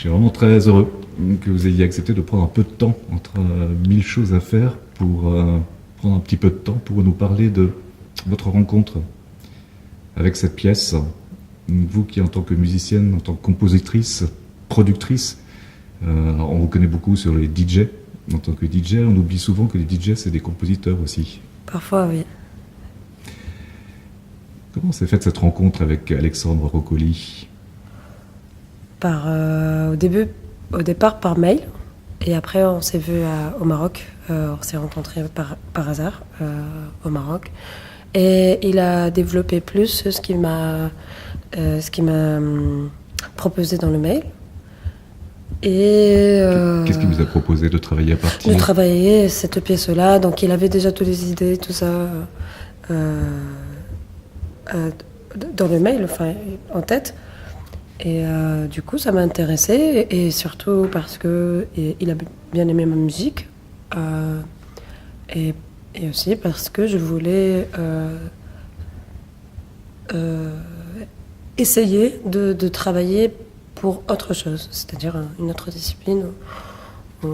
suis vraiment très heureux que vous ayez accepté de prendre un peu de temps entre mille choses à faire pour prendre un petit peu de temps pour nous parler de votre rencontre avec cette pièce. Vous qui, en tant que musicienne, en tant que compositrice, productrice, on vous connaît beaucoup sur les DJ. En tant que DJ, on oublie souvent que les DJ, c'est des compositeurs aussi. Parfois, oui. Comment s'est faite cette rencontre avec Alexandre Roccoli? Au départ par mail, et après on s'est vu au Maroc. On s'est rencontrés par hasard au Maroc, et il a développé plus ce qu'il m'a proposé dans le mail. Et qu'est-ce qu'il vous a proposé de travailler à partir? De travailler cette pièce-là. Donc il avait déjà toutes les idées, tout ça dans le mail, enfin en tête. Et du coup, ça m'a intéressée, et surtout parce que il a bien aimé ma musique, et aussi parce que je voulais essayer de travailler pour autre chose, c'est-à-dire une autre discipline ou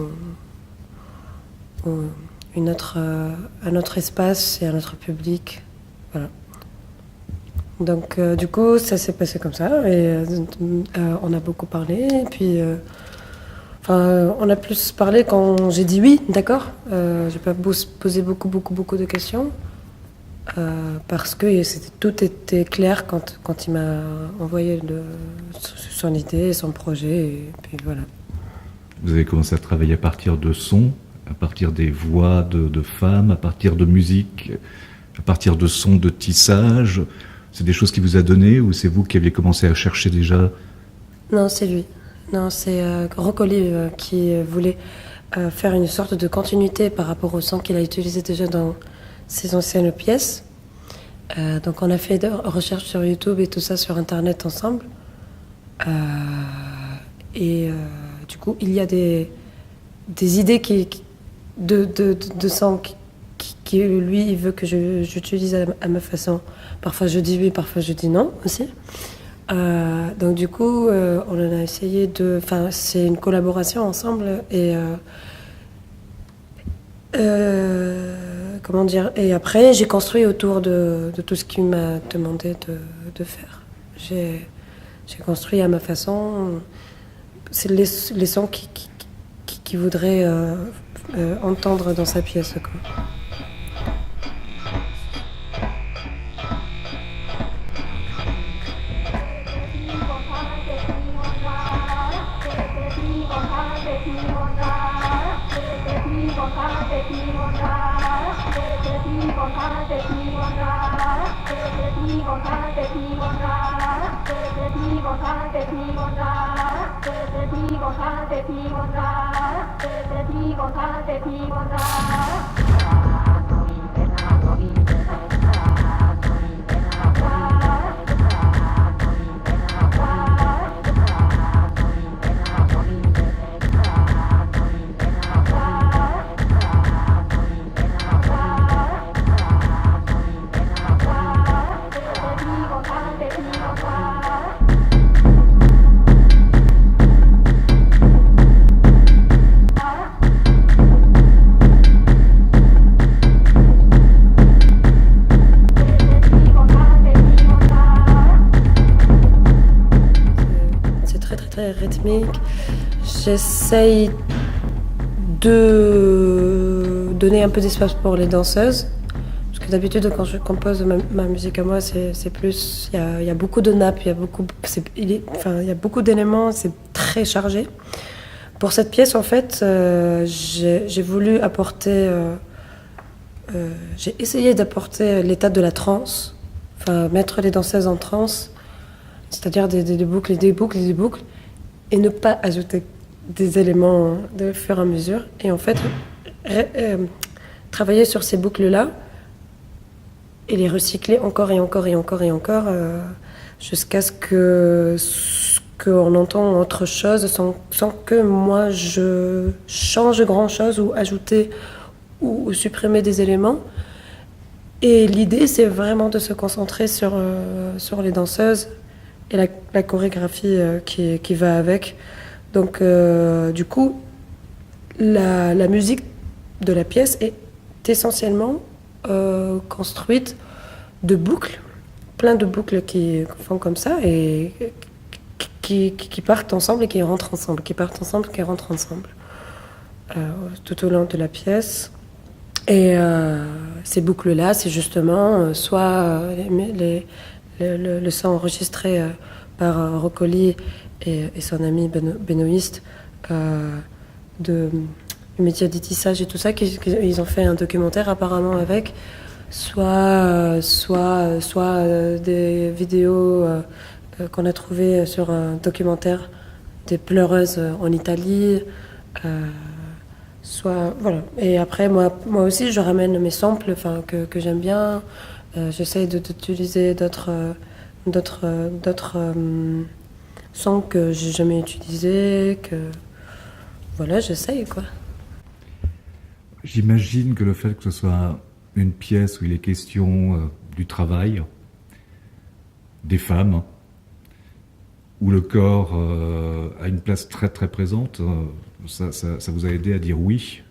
un autre espace et un autre public. Voilà. Donc du coup, ça s'est passé comme ça, et on a beaucoup parlé, et puis on a plus parlé quand j'ai dit oui, d'accord. J'ai pas posé beaucoup de questions, parce que tout était clair quand il m'a envoyé son idée, son projet, et puis voilà. Vous avez commencé à travailler à partir de sons, à partir des voix de femmes, à partir de musique, à partir de sons de tissage. C'est des choses qu'il vous a données, ou c'est vous qui aviez commencé à chercher déjà? Non, c'est lui. Non, c'est Roccoli qui voulait faire une sorte de continuité par rapport au son qu'il a utilisé déjà dans ses anciennes pièces. Donc on a fait des recherches sur YouTube et tout ça sur Internet ensemble. Du coup, il y a des idées de son qui lui, il veut que j'utilise à ma façon. Parfois je dis oui, parfois je dis non aussi. Donc du coup, on en a essayé c'est une collaboration ensemble, et comment dire. Et après, j'ai construit autour de tout ce qu'il m'a demandé de faire. J'ai construit à ma façon. C'est les sons qu'il voudrait entendre dans sa pièce, quoi. Rythmique. J'essaye de donner un peu d'espace pour les danseuses, parce que d'habitude quand je compose ma musique à moi, c'est plus, il y a beaucoup de nappes, il y a beaucoup d'éléments, c'est très chargé. Pour cette pièce, en fait, j'ai voulu apporter, j'ai essayé d'apporter l'état de la transe, mettre les danseuses en transe, c'est-à-dire des boucles et des boucles et des boucles, et ne pas ajouter des éléments de fur et à mesure. Et en fait, travailler sur ces boucles-là et les recycler encore et encore et encore et encore, jusqu'à ce qu'on entend autre chose sans que moi je change grand-chose ou ajouter ou supprimer des éléments. Et l'idée, c'est vraiment de se concentrer sur les danseuses et la chorégraphie qui va avec. Donc, du coup, la musique de la pièce est essentiellement construite de boucles, plein de boucles qui font comme ça et qui partent ensemble et qui rentrent ensemble, qui partent ensemble, qui rentrent ensemble, tout au long de la pièce. Et ces boucles-là, c'est justement soit le son enregistré par Roccoli et son ami Benoît, du métier de tissage et tout ça, ils ont fait un documentaire apparemment avec, soit des vidéos qu'on a trouvées sur un documentaire des pleureuses en Italie, soit voilà. Et après moi aussi je ramène mes samples, que j'aime bien. J'essaye d'utiliser d'autres sons que j'ai jamais utilisés, que voilà, j'essaye quoi. J'imagine que le fait que ce soit une pièce où il est question du travail, des femmes, où le corps a une place très très présente, ça vous a aidé à dire oui?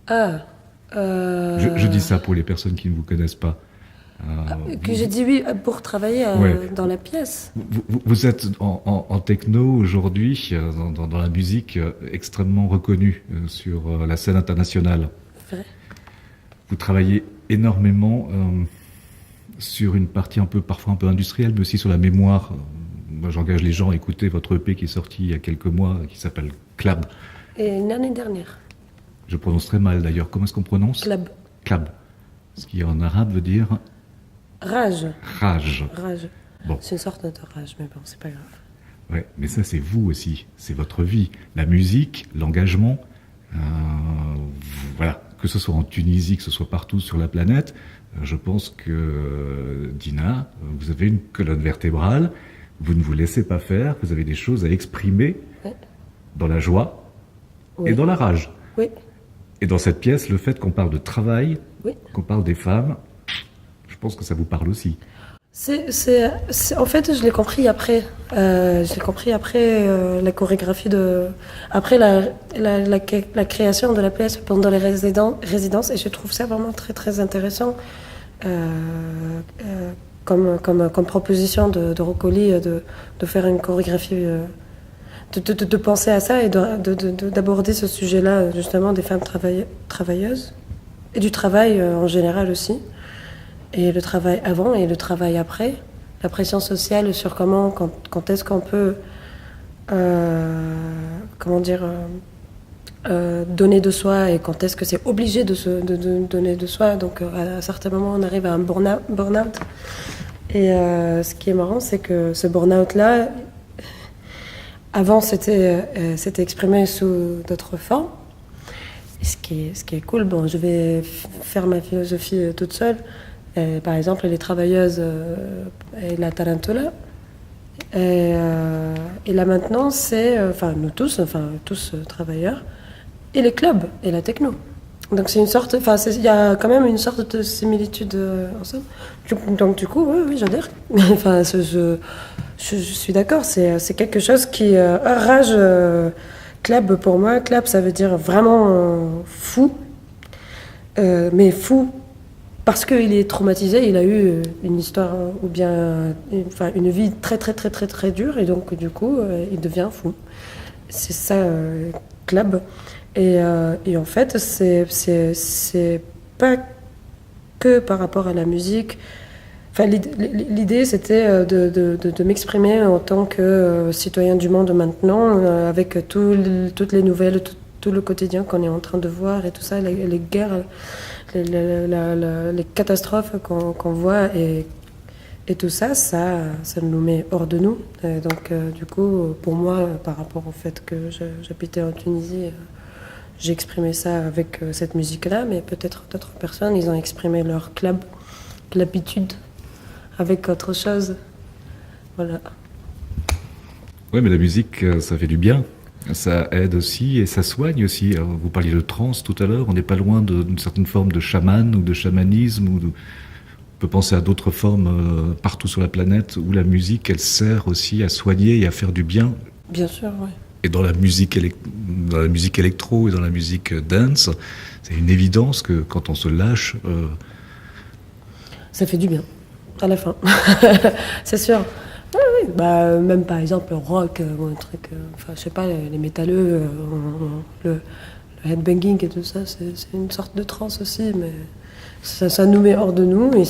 Je dis ça pour les personnes qui ne vous connaissent pas. Que j'ai dit oui pour travailler dans la pièce. Vous êtes en techno aujourd'hui, dans la musique, extrêmement reconnue sur la scène internationale. Vrai. Vous travaillez énormément sur une partie parfois un peu industrielle, mais aussi sur la mémoire. Moi, j'engage les gens à écouter votre EP qui est sorti il y a quelques mois, qui s'appelle Clab. Et l'année dernière. Je prononce très mal d'ailleurs. Comment est-ce qu'on prononce? Clab. Clab. Ce qui en arabe veut dire... Rage. Rage. Rage. Bon. C'est une sorte de rage, mais bon, c'est pas grave. Ouais, mais ça, c'est vous aussi. C'est votre vie. La musique, l'engagement. Voilà. Que ce soit en Tunisie, que ce soit partout sur la planète, je pense que, Dina, vous avez une colonne vertébrale. Vous ne vous laissez pas faire. Vous avez des choses à exprimer dans la joie et dans la rage. Oui. Et dans cette pièce, le fait qu'on parle de travail, qu'on parle des femmes, je pense que ça vous parle aussi. En fait, je l'ai compris après. J'ai compris après la chorégraphie après la création de la pièce pendant les résidences, et je trouve ça vraiment très très intéressant comme proposition de Roccoli de faire une chorégraphie. De penser à ça et d'aborder ce sujet-là, justement, des femmes travailleuses et du travail en général aussi. Et le travail avant et le travail après. La pression sociale sur quand est-ce qu'on peut, donner de soi et quand est-ce que c'est obligé de donner de soi. Donc à certains moments, on arrive à un burn-out. Et ce qui est marrant, c'est que ce burn-out-là, avant, c'était exprimé sous d'autres formes. Et ce qui est cool, bon, je vais faire ma philosophie toute seule. Par exemple, les travailleuses et la tarantola. Et là maintenant, c'est, nous tous travailleurs, et les clubs et la techno. Donc c'est une sorte, il y a quand même une sorte de similitude ensemble. Donc du coup, oui, j'adhère. Je suis d'accord. C'est quelque chose qui rage. Club pour moi, club ça veut dire vraiment fou, mais fou parce qu'il est traumatisé. Il a eu une histoire ou bien une vie très très très très très dure et donc du coup il devient fou. C'est ça, club. Et en fait, c'est pas que par rapport à la musique. L'idée, c'était de m'exprimer en tant que citoyen du monde maintenant, avec toutes les nouvelles, tout le quotidien qu'on est en train de voir et tout ça, les guerres, les catastrophes qu'on voit et tout ça, ça nous met hors de nous. Et donc, du coup, pour moi, par rapport au fait que j'habitais en Tunisie, j'ai exprimé ça avec cette musique-là, mais peut-être d'autres personnes, ils ont exprimé leur clubitude avec autre chose. Voilà. Oui, mais la musique, ça fait du bien. Ça aide aussi et ça soigne aussi. Alors, vous parliez de trance tout à l'heure, on n'est pas loin d'une certaine forme de chaman ou de chamanisme. On peut penser à d'autres formes partout sur la planète où la musique, elle sert aussi à soigner et à faire du bien. Bien sûr, oui. Et dans la musique électro et dans la musique dance, c'est une évidence que quand on se lâche, Ça fait du bien, à la fin. C'est sûr. Oui, oui. Bah, même par exemple le rock ou un truc, enfin je sais pas, les métalleux, le headbanging et tout ça, c'est une sorte de trance aussi, mais ça nous met hors de nous et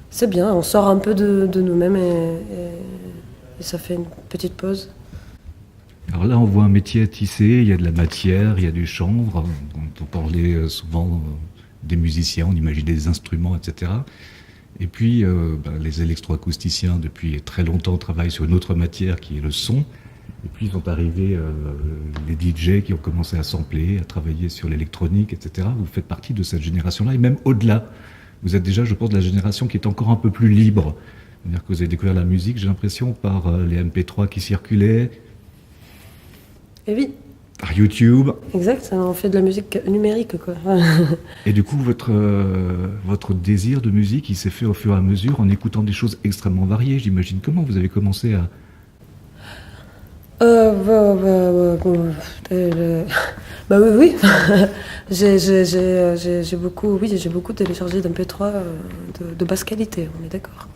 c'est bien, on sort un peu de nous-mêmes et ça fait une petite pause. alors là, on voit un métier à tisser, il y a de la matière, il y a du chanvre. On parlait souvent des musiciens, on imaginait des instruments, etc. Et puis, les électroacousticiens, depuis très longtemps, travaillent sur une autre matière qui est le son. Et puis sont arrivés les DJ qui ont commencé à sampler, à travailler sur l'électronique, etc. Vous faites partie de cette génération-là, et même au-delà. Vous êtes déjà, je pense, de la génération qui est encore un peu plus libre. C'est-à-dire que vous avez découvert la musique, j'ai l'impression, par les MP3 qui circulaient, Et oui, par YouTube. exact, on fait de la musique numérique, quoi. Et du coup, votre désir de musique, il s'est fait au fur et à mesure en écoutant des choses extrêmement variées, j'imagine. Comment vous avez commencé à... Bah oui, oui. J'ai beaucoup téléchargé d'MP3 de basse qualité, on est d'accord.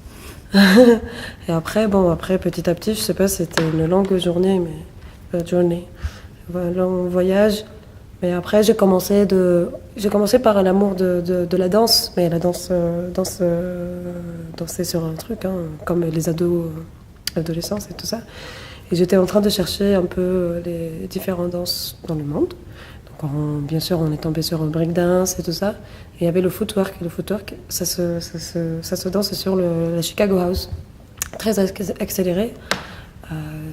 Et après, petit à petit, je sais pas, c'était une longue journée, un long voyage. Mais après, j'ai commencé par l'amour de la danse, mais la danser sur un truc, hein, comme les ados, l'adolescence et tout ça. Et j'étais en train de chercher un peu les différentes danses dans le monde. Donc, bien sûr, on est tombé sur le breakdance et tout ça. Et il y avait le footwork. Et le footwork, ça se danse sur la Chicago House. Très accéléré.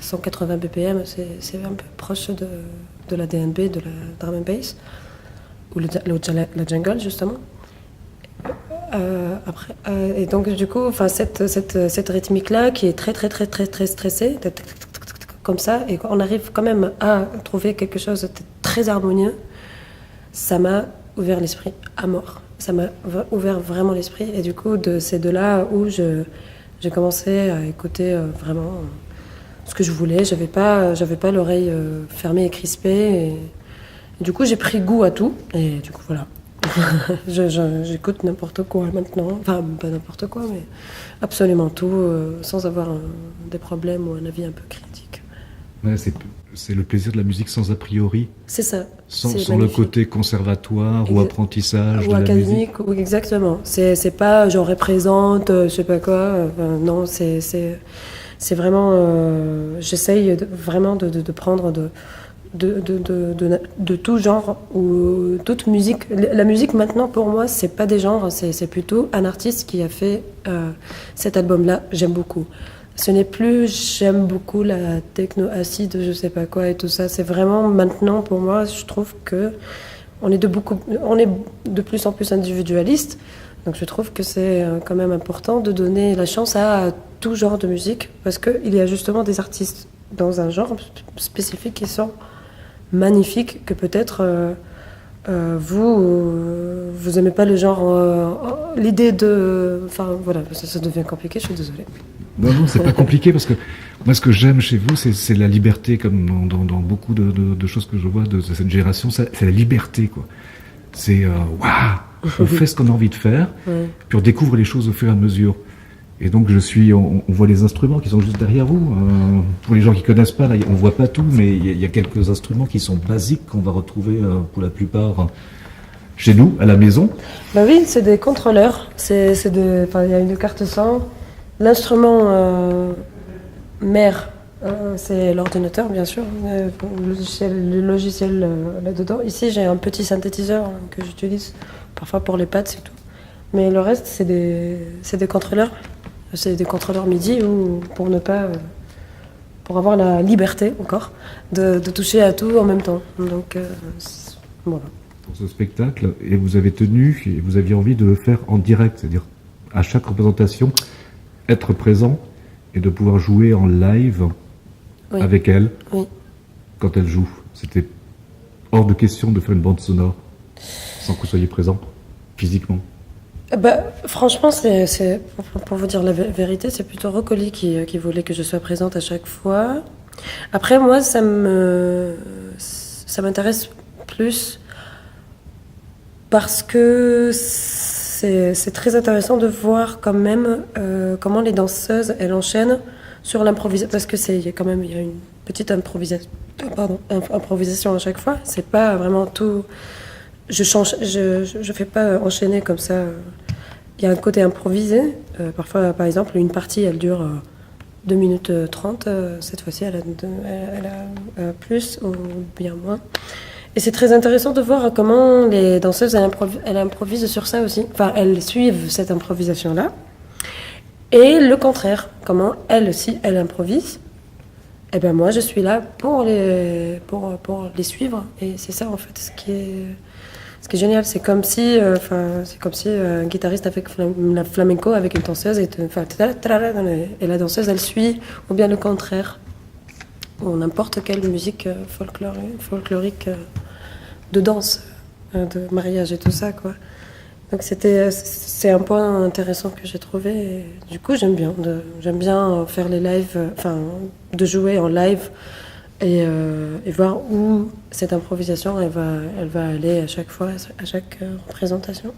180 BPM, c'est un peu proche de la DNB, de la drum and bass. Ou la jungle, justement. Et donc, du coup, cette rythmique-là qui est très, très, très, très, très stressée, comme ça, et on arrive quand même à trouver quelque chose de très harmonieux, ça m'a ouvert l'esprit à mort. Ça m'a ouvert vraiment l'esprit. Et du coup, c'est de là où j'ai commencé à écouter vraiment ce que je voulais. J'avais pas l'oreille fermée et crispée. Et du coup, j'ai pris goût à tout. Et du coup, voilà. J'écoute n'importe quoi maintenant. Enfin, pas n'importe quoi, mais absolument tout, sans avoir des problèmes ou un avis un peu critique. Ouais, c'est le plaisir de la musique sans a priori, C'est ça. sans le côté conservatoire ou apprentissage ou de la musique. académique, ou exactement. C'est pas genre représente, je sais pas quoi. Non, c'est vraiment. J'essaye vraiment de prendre de tout genre ou toute musique. La musique maintenant pour moi c'est pas des genres, c'est plutôt un artiste qui a fait cet album-là. J'aime beaucoup. Ce n'est plus j'aime beaucoup la techno acide, je sais pas quoi et tout ça. C'est vraiment maintenant pour moi, je trouve que on est de plus en plus individualiste. Donc je trouve que c'est quand même important de donner la chance à tout genre de musique parce qu'il y a justement des artistes dans un genre spécifique qui sont magnifiques que peut-être vous aimez pas le genre, l'idée de... Enfin voilà, ça devient compliqué, je suis désolée. Non, c'est pas compliqué parce que moi, ce que j'aime chez vous, c'est la liberté, comme dans beaucoup de choses que je vois de cette génération, c'est la liberté, quoi. C'est waouh, on fait ce qu'on a envie de faire, Ouais. puis on découvre les choses au fur et à mesure. Et donc on voit les instruments qui sont juste derrière vous. Pour les gens qui connaissent pas, là, on voit pas tout, mais il y a quelques instruments qui sont basiques qu'on va retrouver pour la plupart chez nous, à la maison. Bah oui, c'est des contrôleurs. Enfin, il y a une carte son. L'instrument mère, c'est l'ordinateur, bien sûr. Le logiciel là-dedans. Ici, j'ai un petit synthétiseur que j'utilise parfois pour les pads, c'est tout. Mais le reste, c'est des contrôleurs. C'est des contrôleurs MIDI ou pour avoir la liberté encore de toucher à tout en même temps. Donc voilà. Pour ce spectacle, et vous avez tenu, et vous aviez envie de le faire en direct, c'est-à-dire à chaque représentation, être présent et de pouvoir jouer en live Oui. avec elle Oui. quand elle joue. C'était hors de question de faire une bande sonore sans que vous soyez présent physiquement. Franchement, pour vous dire la vérité, c'est plutôt Rocoli qui voulait que je sois présente à chaque fois. Après, moi, ça m'intéresse plus parce que c'est très intéressant de voir quand même comment les danseuses, elles enchaînent sur l'improvisation. Parce que il y a une petite improvisation à chaque fois. C'est pas vraiment tout. Je fais pas enchaîner comme ça. Il y a un côté improvisé. Parfois, par exemple, une partie, elle dure 2 minutes 30. Cette fois-ci, elle a plus ou bien moins. Et c'est très intéressant de voir comment les danseuses, elles improvisent sur ça aussi. Enfin, elles suivent cette improvisation-là. Et le contraire, comment elles aussi, elles improvisent. Et ben moi, je suis là pour les suivre. Et c'est ça, en fait, ce qui est génial. C'est comme si un guitariste avec la flamenco avec une danseuse et la danseuse, elle suit, ou bien le contraire. Ou n'importe quelle musique folklorique de danse, de mariage et tout ça, quoi. Donc c'est un point intéressant que j'ai trouvé. Et du coup, j'aime bien faire les lives, de jouer en live et voir où cette improvisation elle va aller à chaque fois, à chaque représentation.